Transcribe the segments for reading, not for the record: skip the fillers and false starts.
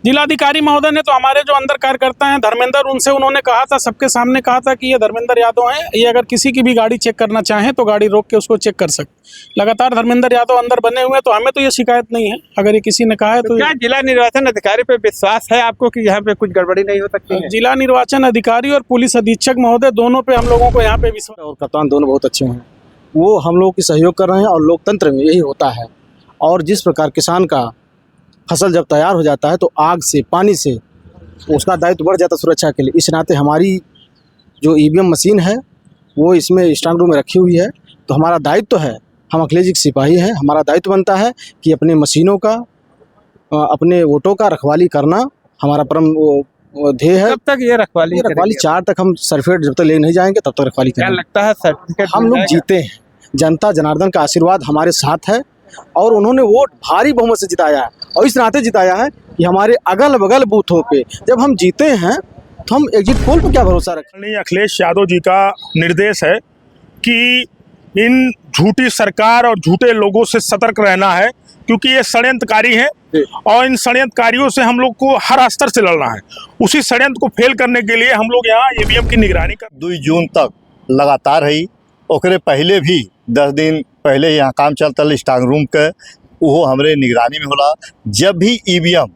जिलाधिकारी महोदय ने तो हमारे जो अंदर कार्यकर्ता हैं धर्मेंद्र, उनसे उन्होंने कहा था, सबके सामने कहा था कि ये धर्मेंद्र यादव हैं, ये अगर किसी की भी गाड़ी चेक करना चाहें तो गाड़ी रोक के उसको चेक कर सकते। लगातार धर्मेंद्र यादव अंदर बने हुए हैं, तो हमें तो ये शिकायत नहीं है। अगर ये किसी ने कहा है तो क्या जिला निर्वाचन अधिकारी पे विश्वास है आपको कि यहाँ पे कुछ गड़बड़ी नहीं हो सकती है? जिला निर्वाचन अधिकारी और पुलिस अधीक्षक महोदय दोनों पे हम लोगों को यहाँ पे विश्वास और कप्तान दोनों बहुत अच्छे हैं, वो हम लोगों की सहयोग कर रहे हैं और लोकतंत्र में यही होता है। और जिस प्रकार किसान का फसल जब तैयार हो जाता है तो आग से, पानी से उसका दायित्व बढ़ जाता है सुरक्षा के लिए। इस नाते हमारी जो ईवीएम मशीन है वो इसमें स्ट्रांग रूम में रखी हुई है, तो हमारा दायित्व तो है, हम अखिलेश जी के सिपाही हैं, हमारा दायित्व बनता है कि अपने मशीनों का, अपने वोटों का रखवाली करना हमारा परम ध्येय है। कब तक ये रखवाली 4 तक हम सर्टिफिकेट जब तक ले नहीं जाएंगे तब तक रखवाली क्या करेंगे। लगता है सर्टिफिकेट हम लोग जीते हैं, जनता जनार्दन का आशीर्वाद हमारे साथ है और उन्होंने वोट भारी बहुमत से जिताया है। और इस नाते जिताया है कि हमारे अगल बगल बूथों पे जब हम जीते हैं तो हम एग्जिट पोल पर क्या भरोसा रखें। अखिलेश यादव जी का निर्देश है कि इन झूठी सरकार और झूठे लोगों से सतर्क रहना है, क्योंकि ये षड्यंत्रकारी हैं और इन षड्यंत्रकारियों से हम लोग को हर स्तर से लड़ना है। उसी षड्यंत्र को फेल करने के लिए हम लोग यहाँ ईवीएम की निगरानी कर 2 जून तक लगातार है। ओकरे पहले भी 10 दिन पहले यहाँ काम चलता स्ट्रांग रूम के, वो हमरे निगरानी में होला। जब भी ईवीएम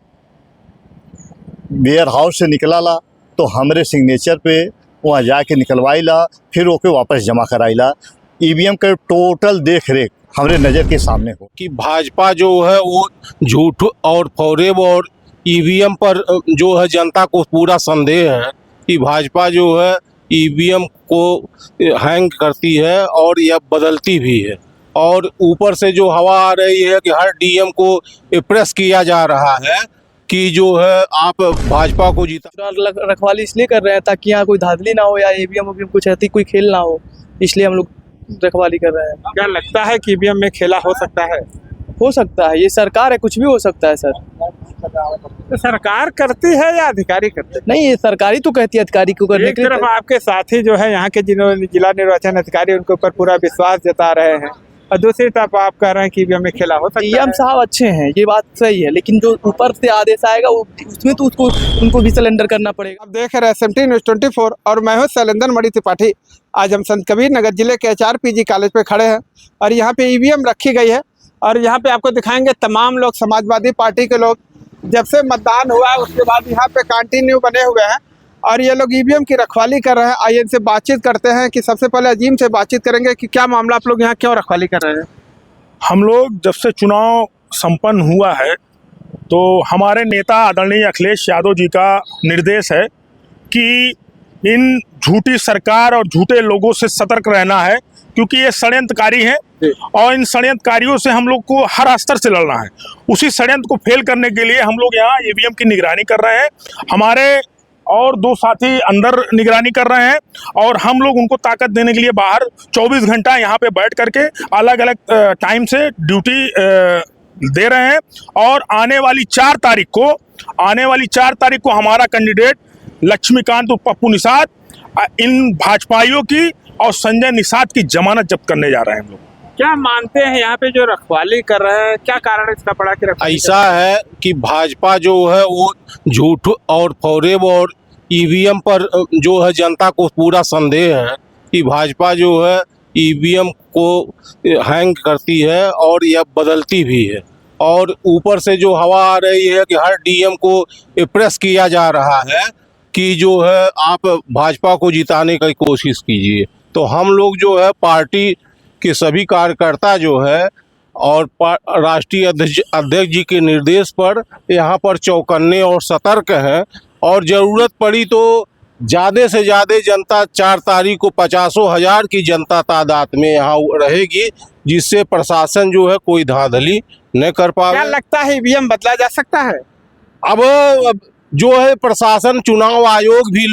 वेयर हाउस से निकला तो हमरे सिग्नेचर पे वहाँ जाके निकलवाईला, फिर ओके वापस जमा कराईला। ईवीएम के टोटल देख रेख हमरे नज़र के सामने हो कि भाजपा जो है वो झूठ और फरेब और ईवीएम पर जो है जनता को पूरा संदेह है कि भाजपा जो है ईवीएम को हैंग करती है और यह बदलती भी है। और ऊपर से जो हवा आ रही है कि हर डीएम को प्रेस किया जा रहा है कि जो है आप भाजपा को जीता। रखवाली इसलिए कर रहे हैं ताकि यहाँ कोई धांधली ना हो या ईवीएम कुछ ऐसी कोई खेल ना हो, इसलिए हम लोग रखवाली कर रहे हैं। क्या लगता है कि ईवीएम में खेला हो सकता है? हो सकता है, ये सरकार है, कुछ भी हो सकता है सर। तो सरकार करती है या अधिकारी करते हैं? नहीं, ये सरकारी तो कहती है अधिकारी को करने एक के लिए। तरफ आपके साथी जो है यहाँ के जिन्होंने जिला निर्वाचन अधिकारी उनके ऊपर पूरा विश्वास जता रहे हैं, और दूसरी तरफ आप कह रहे हैं कि ईवीएम में खेला हो सकता है। डीएम साहब अच्छे हैं, ये बात सही है, लेकिन जो ऊपर से आदेश आएगा उसमें तो उनको भी सिलेंडर करना पड़ेगा। आप देख रहे हैं SMT न्यूज़ 24 और मैं हूँ शैलेंद्र मणि त्रिपाठी। आज हम संत कबीर नगर जिले के HRPG कॉलेज पे खड़े हैं और यहाँ पे ईवीएम रखी गई है और यहाँ पे आपको दिखाएंगे तमाम लोग, समाजवादी पार्टी के लोग जब से मतदान हुआ है उसके बाद यहाँ पे कंटिन्यू बने हुए हैं और ये लोग ईवीएम की रखवाली कर रहे हैं। आइए इनसे बातचीत करते हैं कि सबसे पहले अजीम से बातचीत करेंगे कि क्या मामला, आप लोग यहाँ क्यों रखवाली कर रहे हैं? हम लोग जब से चुनाव संपन्न हुआ है तो हमारे नेता आदरणीय अखिलेश यादव जी का निर्देश है कि इन झूठी सरकार और झूठे लोगों से सतर्क रहना है, क्योंकि ये षड्यंत्रकारी हैं और इन षड्यंत्रकारियों से हम लोग को हर स्तर से लड़ना है। उसी षड्यंत्र को फेल करने के लिए हम लोग यहाँ ईवीएम की निगरानी कर रहे हैं। हमारे और 2 साथी अंदर निगरानी कर रहे हैं और हम लोग उनको ताकत देने के लिए बाहर 24 घंटा यहाँ पे बैठ करके अलग अलग टाइम से ड्यूटी दे रहे हैं। और आने वाली 4 तारीख को हमारा कैंडिडेट लक्ष्मीकांत और पप्पू निषाद इन भाजपाइयों की और संजय निषाद की जमानत जब्त करने जा रहे हैं हम लोग। क्या मानते हैं यहाँ पे जो रखवाली कर रहे हैं, क्या कारण इसका पड़ा कि रखवाली? ऐसा है कि भाजपा जो है वो झूठ और फरेब और ईवीएम पर जो है जनता को पूरा संदेह है कि भाजपा जो है ईवीएम को हैंग करती है और यह बदलती भी है। और ऊपर से जो हवा आ रही है कि हर डीएम को प्रेस किया जा रहा है कि जो है आप भाजपा को जिताने की कोशिश कीजिए। तो हम लोग जो है पार्टी के सभी कार्यकर्ता जो है और राष्ट्रीय अध्यक्ष जी के निर्देश पर यहाँ पर चौकन्ने और सतर्क हैं और ज़रूरत पड़ी तो ज़्यादा से ज़्यादा जनता 4 तारीख को 50,000 की जनता तादाद में यहाँ रहेगी, जिससे प्रशासन जो है कोई धांधली न कर पाए। क्या लगता है ईवीएम बदला जा सकता है? अब जो है प्रशासन, चुनाव आयोग भी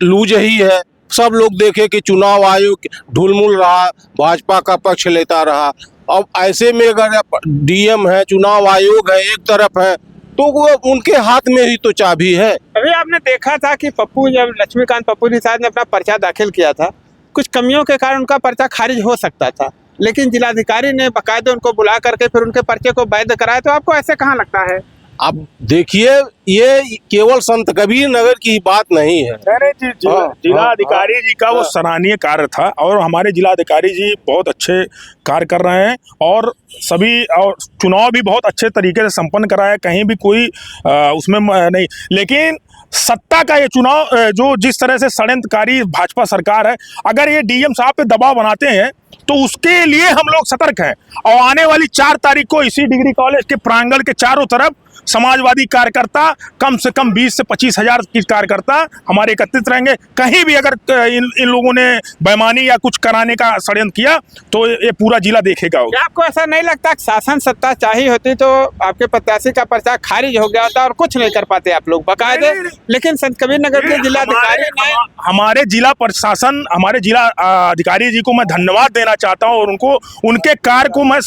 लूज ही है। सब लोग देखे कि चुनाव आयोग ढुलमुल रहा, भाजपा का पक्ष लेता रहा। अब ऐसे में अगर डीएम है, चुनाव आयोग है, एक तरफ है, तो वो उनके हाथ में ही तो चाबी है। अभी आपने देखा था कि जब लक्ष्मीकांत पप्पू निषाद ने अपना पर्चा दाखिल किया था, कुछ कमियों के कारण उनका पर्चा खारिज हो सकता था, लेकिन जिलाधिकारी ने बाकायदे उनको बुला करके फिर उनके पर्चे को वैध कराया। तो आपको ऐसे कहाँ लगता है? आप देखिए, ये केवल संत कबीर नगर की बात नहीं है। जिला अधिकारी जी का वो सराहनीय कार्य था और हमारे जिला अधिकारी जी बहुत अच्छे कार्य कर रहे हैं और सभी और चुनाव भी बहुत अच्छे तरीके से संपन्न कराया, कहीं भी कोई उसमें नहीं। लेकिन सत्ता का ये चुनाव जो जिस तरह से षड्यंत्रकारी भाजपा सरकार है, अगर ये डीएम साहब पे दबाव बनाते हैं तो उसके लिए हम लोग सतर्क हैं। और आने वाली 4 तारीख को इसी डिग्री कॉलेज के प्रांगण के चारों तरफ समाजवादी कार्यकर्ता कम से कम 20 से 25 हजार की कार्यकर्ता हमारे एकत्रित रहेंगे। कहीं भी अगर इन लोगों ने बेईमानी या कुछ कराने का षड्यंत्र किया तो ये पूरा जिला देखेगा। क्या आपको ऐसा नहीं लगता कि शासन सत्ता चाहिए होती तो आपके प्रत्याशी का पर्चा खारिज हो गया होता और कुछ नहीं कर पाते आप लोग बाकायदे? लेकिन संत कबीर नगर के जिलाधिकारी ने हमारे जिला प्रशासन, हमारे जिला अधिकारी जी को मैं धन्यवाद देना चाहता हूँ और उनको उनके कार्य को मैं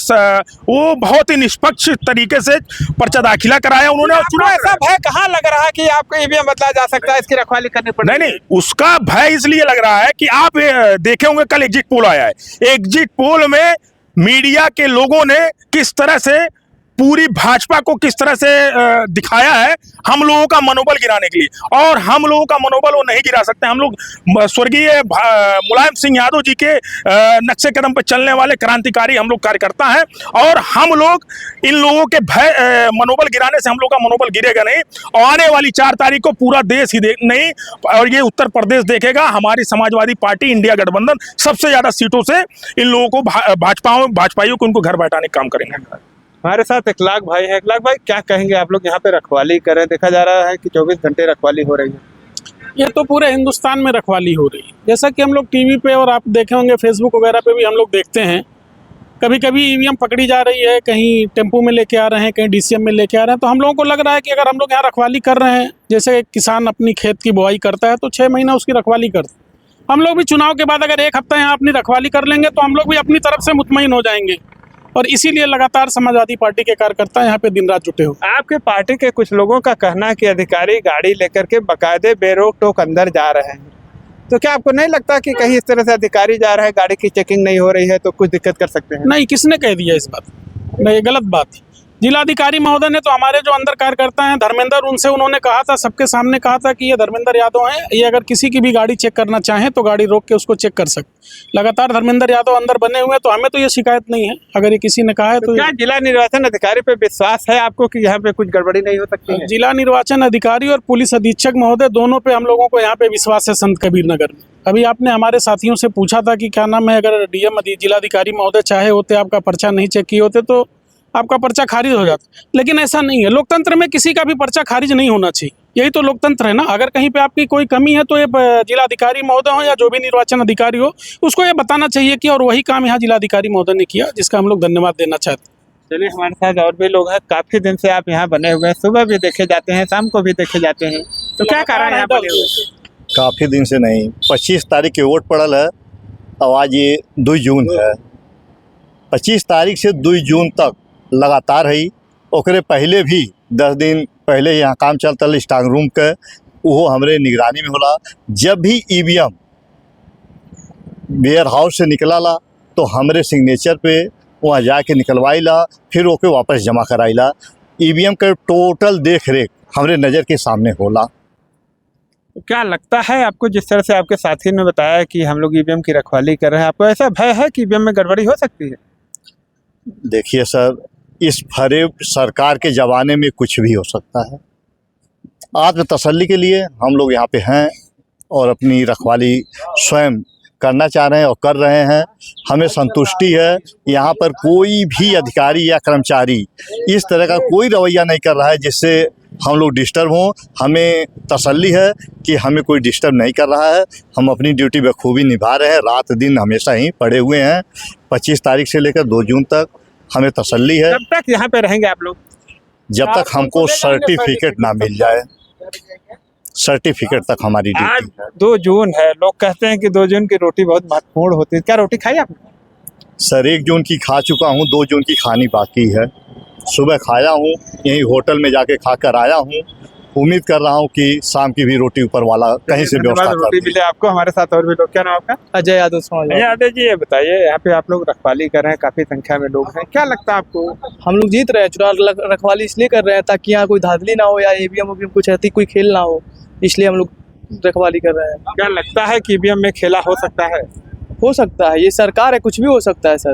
वो बहुत ही निष्पक्ष तरीके से पर्चा दाखिला कराया उन्होंने। आपको ऐसा भय कहाँ लग रहा है कि आपको ईवीएम बदला जा सकता है, इसकी रखवाली करनी पड़ेगी? नहीं, उसका भय इसलिए लग रहा है कि आप देखे होंगे कल एग्जिट पोल आया है। एग्जिट पोल में मीडिया के लोगों ने किस तरह से पूरी भाजपा को किस तरह से दिखाया है हम लोगों का मनोबल गिराने के लिए, और हम लोगों का मनोबल वो नहीं गिरा सकते। हम लोग स्वर्गीय मुलायम सिंह यादव जी के नक्शे कदम पर चलने वाले क्रांतिकारी हम लोग कार्यकर्ता हैं और हम लोग इन लोगों के भय मनोबल गिराने से हम लोग का मनोबल गिरेगा नहीं। और आने वाली 4 तारीख को पूरा देश ही नहीं और ये उत्तर प्रदेश देखेगा, हमारी समाजवादी पार्टी इंडिया गठबंधन सबसे ज्यादा सीटों से इन लोगों को भाजपाइयों को उनको घर बैठाने का काम करेंगे। हमारे साथ इखलाक भाई है। इखलाक भाई, क्या कहेंगे? आप लोग यहाँ पे रखवाली कर रहे हैं, देखा जा रहा है कि 24 घंटे रखवाली हो रही है। ये तो पूरे हिंदुस्तान में रखवाली हो रही है। जैसा कि हम लोग टीवी पे और आप देखे होंगे फेसबुक वगैरह पे भी हम लोग देखते हैं, कभी कभी ईवीएम पकड़ी जा रही है, कहीं टेम्पो में लेके आ रहे हैं, कहीं डीसीएम में लेके आ रहे हैं। तो हम लोगों को लग रहा है कि अगर हम लोग यहाँ रखवाली कर रहे हैं, जैसे किसान अपनी खेत की बुआई करता है तो 6 महीना उसकी रखवाली करते हैं, हम लोग भी चुनाव के बाद अगर 1 हफ्ता यहाँ अपनी रखवाली कर लेंगे तो हम लोग भी अपनी तरफ से मुतमईन हो जाएंगे। और इसीलिए लगातार समाजवादी पार्टी के कार्यकर्ता यहाँ पे दिन रात जुटे हो। आपके पार्टी के कुछ लोगों का कहना है कि अधिकारी गाड़ी लेकर के बाकायदे बेरोक टोक अंदर जा रहे हैं, तो क्या आपको नहीं लगता कि कहीं इस तरह से अधिकारी जा रहे हैं, गाड़ी की चेकिंग नहीं हो रही है तो कुछ दिक्कत कर सकते हैं? नहीं, किसने कह दिया इस बात? नहीं, ये गलत बात है। जिलाधिकारी महोदय ने तो हमारे जो अंदर कार्यकर्ता हैं धर्मेंद्र, उनसे उन्होंने कहा था, सबके सामने कहा था कि ये धर्मेंद्र यादव हैं, ये अगर किसी की भी गाड़ी चेक करना चाहें तो गाड़ी रोक के उसको चेक कर सकते। लगातार धर्मेंद्र यादव अंदर बने हुए हैं, तो हमें तो ये शिकायत नहीं है। अगर ये किसी ने कहा है तो क्या जिला निर्वाचन अधिकारी पे विश्वास है आपको कि यहाँ पे कुछ गड़बड़ी नहीं हो सकती है? जिला निर्वाचन अधिकारी और पुलिस अधीक्षक महोदय दोनों पे हम लोगों को यहाँ पे विश्वास है संत कबीर नगर में। अभी आपने हमारे साथियों से पूछा था कि क्या नाम है, अगर डीएम जिलाधिकारी महोदय चाहे होते, आपका पर्चा नहीं चेक किए होते तो आपका पर्चा खारिज हो जाता, लेकिन ऐसा नहीं है। लोकतंत्र में किसी का भी पर्चा खारिज नहीं होना चाहिए, यही तो लोकतंत्र है ना। अगर कहीं पे आपकी कोई कमी है तो ये जिलाधिकारी महोदय हो या जो भी निर्वाचन अधिकारी हो, उसको ये बताना चाहिए कि, और वही काम यहाँ जिलाधिकारी महोदय ने किया, जिसका हम लोग धन्यवाद देना चाहते हैं। चलिए, हमारे साथ और भी लोग हैं। काफी दिन से आप यहाँ बने हुए हैं, सुबह भी देखे जाते हैं, शाम को भी देखे जाते हैं, तो क्या कारण है यहाँ बने हुए? काफ़ी दिन से नहीं, 25 तारीख के वोट पड़ल है, अब आज ये 2 जून है। 25 तारीख से 2 जून तक लगातार है। ओकरे पहले भी 10 दिन पहले यहाँ काम चलता स्ट्रांग रूम के, वो हमरे निगरानी में होला। जब भी ईवीएम वेयर हाउस से निकला ला तो हमरे सिग्नेचर पे वहाँ जाके निकलवाईला, फिर ओके वापस जमा कराईला। ईवीएम के टोटल देख रेख हमरे नज़र के सामने होला। क्या लगता है आपको, जिस तरह से आपके साथी ने बताया कि हम लोग ईवीएम की रखवाली कर रहे हैं, आपको ऐसा भय है कि ईवीएम में गड़बड़ी हो सकती है? देखिए सर, इस फरेब सरकार के ज़माने में कुछ भी हो सकता है। आत्म तसल्ली के लिए हम लोग यहाँ पे हैं और अपनी रखवाली स्वयं करना चाह रहे हैं और कर रहे हैं। हमें संतुष्टि है, यहाँ पर कोई भी अधिकारी या कर्मचारी इस तरह का कोई रवैया नहीं कर रहा है जिससे हम लोग डिस्टर्ब हों। हमें तसल्ली है कि हमें कोई डिस्टर्ब नहीं कर रहा है, हम अपनी ड्यूटी बखूबी निभा रहे हैं, रात दिन हमेशा ही पड़े हुए हैं। 25 तारीख से लेकर 2 जून तक हमें तसल्ली है। कब तक यहाँ पे रहेंगे आप लोग? जब तक हमको सर्टिफिकेट ना मिल जाए, सर्टिफिकेट तक हमारी आज ड्यूटी है। 2 जून है, लोग कहते हैं कि 2 जून की रोटी बहुत महत्वपूर्ण होती है। क्या रोटी खाई आपने? सर 1 जून की खा चुका हूँ, 2 जून की खानी बाकी है। सुबह खाया हूँ, यहीं होटल में जाके खा कर आया हूँ। उम्मीद कर रहा हूँ कि शाम की भी रोटी ऊपर वाला कहीं से व्यवस्था कर रोटी दे। मिले आपको। हमारे साथ और भी लोग, क्या नाम आपका? अजय यादव समाज। यादव जी, ये बताइए, यहाँ पे आप लोग रखवाली कर रहे हैं, काफी संख्या में लोग हैं, क्या लगता है आपको? हम लोग जीत रहे हैं, चुनाव रखवाली इसलिए कर रहे हैं ताकि यहाँ कोई धांधली ना हो या ईवीएम उवीएम कुछ ऐसी कोई खेल ना हो, इसलिए हम लोग रखवाली कर रहे हैं। क्या लगता है कि ईवीएम में खेला हो सकता है? हो सकता है, ये सरकार है, कुछ भी हो सकता है सर।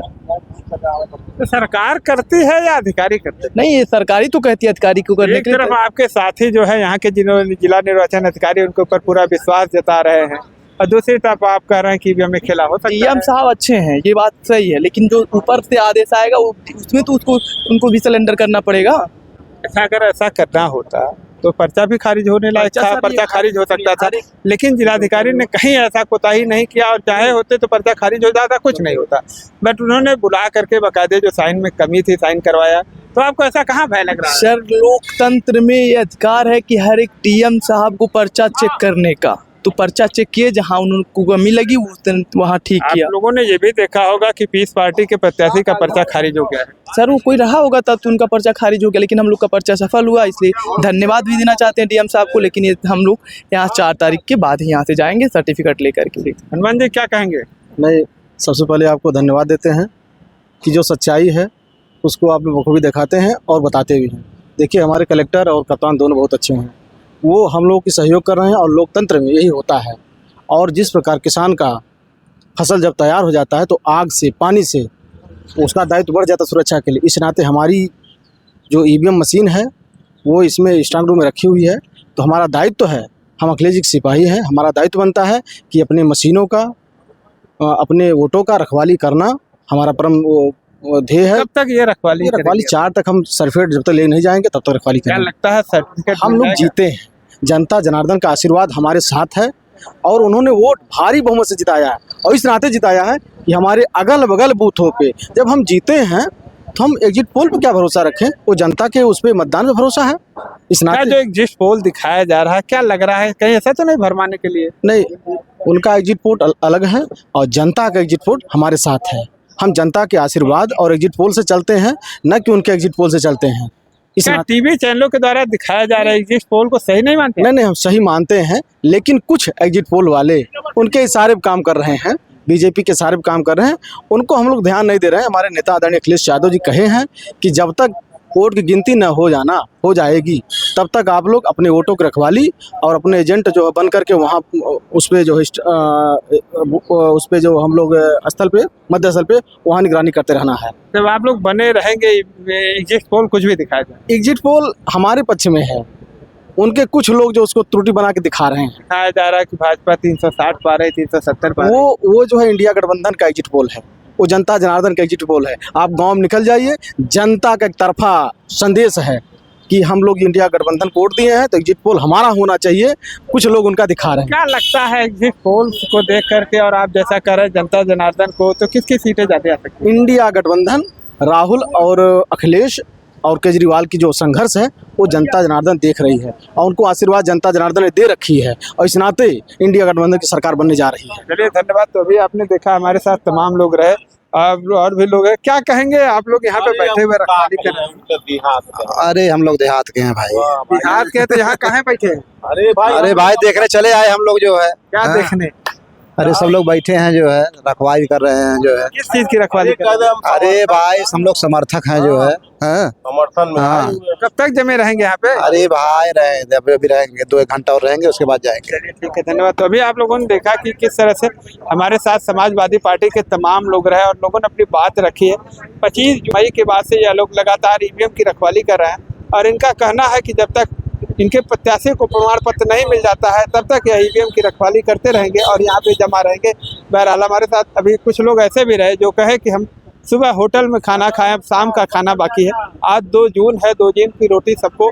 तो सरकार करती है या अधिकारी करते हैं? नहीं, ये सरकारी तो कहती है अधिकारी को करने एक के लिए। तरफ आपके साथी जो है यहाँ के जिन्होंने जिला निर्वाचन अधिकारी, उनके ऊपर पूरा विश्वास जता रहे हैं, और दूसरी तरफ आप कह रहे हैं कि ईवीएम में खेला हो सकता है। डीएम साहब अच्छे हैं, ये बात सही है, लेकिन जो ऊपर से आदेश आएगा वो उसमें तो उनको भी सिलेंडर करना पड़ेगा। अगर ऐसा करना होता तो पर्चा भी खारिज होने लायक था, पर्चा खारिज हो सकता था, लेकिन जिलाधिकारी ने कहीं ऐसा कोताही नहीं किया, और चाहे होते तो पर्चा खारिज हो जाता, कुछ नहीं होता। बट उन्होंने बुला करके बकायदे जो साइन में कमी थी साइन करवाया। तो आपको ऐसा कहाँ भय लग रहा है? सर, लोकतंत्र में ये अधिकार है कि हर एक डीएम साहब को पर्चा चेक करने का, तो पर्चा चेक किए, जहाँ उनको कमी लगी वहाँ ठीक आप किया। लोगों ने ये भी देखा होगा कि पीस पार्टी के प्रत्याशी का पर्चा खारिज हो गया है। सर, वो कोई रहा होगा तब तो उनका पर्चा खारिज हो गया, लेकिन हम लोग का पर्चा सफल हुआ, इसलिए धन्यवाद भी देना चाहते हैं डीएम साहब को। लेकिन ये हम लोग यहाँ 4 तारीख के बाद ही यहाँ से जाएंगे सर्टिफिकेट लेकर के। हनुमान जी, क्या कहेंगे? मैं सबसे पहले आपको धन्यवाद देते हैं कि जो सच्चाई है उसको आप लोग बखूबी दिखाते हैं और बताते भी हैं। देखिए, हमारे कलेक्टर और कप्तान दोनों बहुत अच्छे हैं, वो हम लोग की सहयोग कर रहे हैं, और लोकतंत्र में यही होता है। और जिस प्रकार किसान का फसल जब तैयार हो जाता है तो आग से, पानी से उसका दायित्व बढ़ जाता है सुरक्षा के लिए। इस नाते हमारी जो ईवीएम मशीन है वो इसमें स्ट्रांग रूम में रखी हुई है, तो हमारा दायित्व तो है, हम अखिलेश जी के सिपाही हैं, हमारा दायित्व बनता है कि अपने मशीनों का, अपने वोटों का रखवाली करना हमारा परम ध्येय है। कब तक ये रखवाली रखवाली करेंगे? 4 तक हम सर्टिफिकेट जब तक ले नहीं जाएंगे तब तक रखवाली क्या करेंगे। लगता है सर्टिफिकेट हम मिल लोग जाएगा? जीते हैं, जनता जनार्दन का आशीर्वाद हमारे साथ है, और उन्होंने वोट भारी बहुमत से जिताया है, और इस नाते जिताया है कि हमारे अगल बगल बूथों पे जब हम जीते हैं तो हम एग्जिट पोल पे क्या भरोसा रखें, वो जनता के उस पे मतदान पे भरोसा है। इस क्या नाते जो एग्जिट पोल दिखाया जा रहा है, क्या लग रहा है कहीं ऐसा तो नहीं भरमाने के लिए? नहीं, उनका एग्जिट पोल अलग है और जनता का एग्जिट पोल हमारे साथ है। हम जनता के आशीर्वाद और एग्जिट पोल से चलते हैं, न कि उनके एग्जिट पोल से चलते हैं। इस क्या नाते टीवी चैनलों के द्वारा दिखाया जा रहा है एग्जिट पोल को सही नहीं मानते? नहीं, हम सही मानते हैं, लेकिन कुछ एग्जिट पोल वाले उनके इशारे पे काम कर रहे हैं, बीजेपी के इशारे पे काम कर रहे हैं, उनको हम लोग ध्यान नहीं दे रहे हैं। हमारे नेता आदरणीय अखिलेश यादव जी कहे हैं कि जब तक वोट की गिनती न हो जाएगी तब तक आप लोग अपने वोटों की रखवाली और अपने एजेंट जो है बन करके वहाँ उस पे जो है उस पे जो हम लोग स्थल पे, मध्य स्थल पे, वहाँ निगरानी करते रहना है। जब आप लोग बने रहेंगे एग्जिट पोल कुछ भी दिखाया जाए? एग्जिट पोल हमारे पक्ष में है, उनके कुछ लोग जो उसको त्रुटि बना के दिखा रहे हैं। दिखाया जा रहा है कि भाजपा 360 पा रहे, 370 पा रहे। वो जो है इंडिया गठबंधन का एग्जिट पोल है, वो जनता जनार्दन का एग्जिट पोल है। आप गांव में निकल जाइए, जनता का एक तरफा संदेश है कि हम लोग इंडिया गठबंधन को वोट दिए हैं तो एग्जिट पोल हमारा होना चाहिए, कुछ लोग उनका दिखा रहे हैं। क्या लगता है एग्जिट पोल को देख करके, और आप जैसा कर रहे हैं जनता जनार्दन को, तो किसकी सीटें ज्यादा आ सकती हैं? इंडिया गठबंधन, राहुल और अखिलेश और केजरीवाल की जो संघर्ष है वो जनता जनार्दन देख रही है, और उनको आशीर्वाद जनता जनार्दन ने दे रखी है, और इस नाते इंडिया गठबंधन की सरकार बनने जा रही है। चलिए, धन्यवाद। तो अभी आपने देखा हमारे साथ तमाम लोग रहे, और भी लोग हैं। क्या कहेंगे आप लोग यहाँ पे बैठे हुए रखवाली कर रहे हैं? अरे हम लोग देहात के हैं भाई। बिहार के, तो यहाँ कहाँ बैठे हैं? अरे भाई देखने चले आए हम लोग जो है। क्या हाँ। देखने? अरे सब लोग बैठे हैं जो है, रखवाली कर रहे हैं जो है। किस चीज की रखवाली कर रहे हैं? अरे भाई हम लोग समर्थक हैं जो है। हाँ। समर्थन में हाँ। कब तक जमे रहेंगे यहाँ पे? अरे भाई अभी रहेंगे, 2-1 घंटा और रहेंगे, उसके बाद जाएंगे। चलिए, ठीक है, धन्यवाद। तो अभी आप लोगों ने देखा कि किस तरह से हमारे साथ समाजवादी पार्टी के तमाम लोग रहे, और लोगों ने अपनी बात रखी है। 25 मई के बाद से यह लोग लगातार ईवीएम की रखवाली कर रहे हैं, और इनका कहना है कि जब तक इनके प्रत्याशी को प्रमाण पत्र नहीं मिल जाता है तब तक यह ईवीएम की रखवाली करते रहेंगे और यहाँ पे जमा रहेंगे। बहरहाल हमारे साथ अभी कुछ लोग ऐसे भी रहे जो कहे कि हम सुबह होटल में खाना खाएं, शाम का खाना बाकी है। आज 2 जून है, 2 जून की रोटी सबको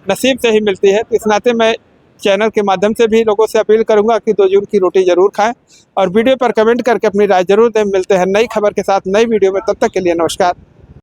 नसीब से ही मिलती है। इस नाते मैं चैनल के माध्यम से भी लोगों से अपील करूंगा कि 2 जून की रोटी जरूर खाएं, और वीडियो पर कमेंट करके अपनी राय जरूर दें। मिलते हैं नई खबर के साथ नई वीडियो में, तब तक के लिए नमस्कार।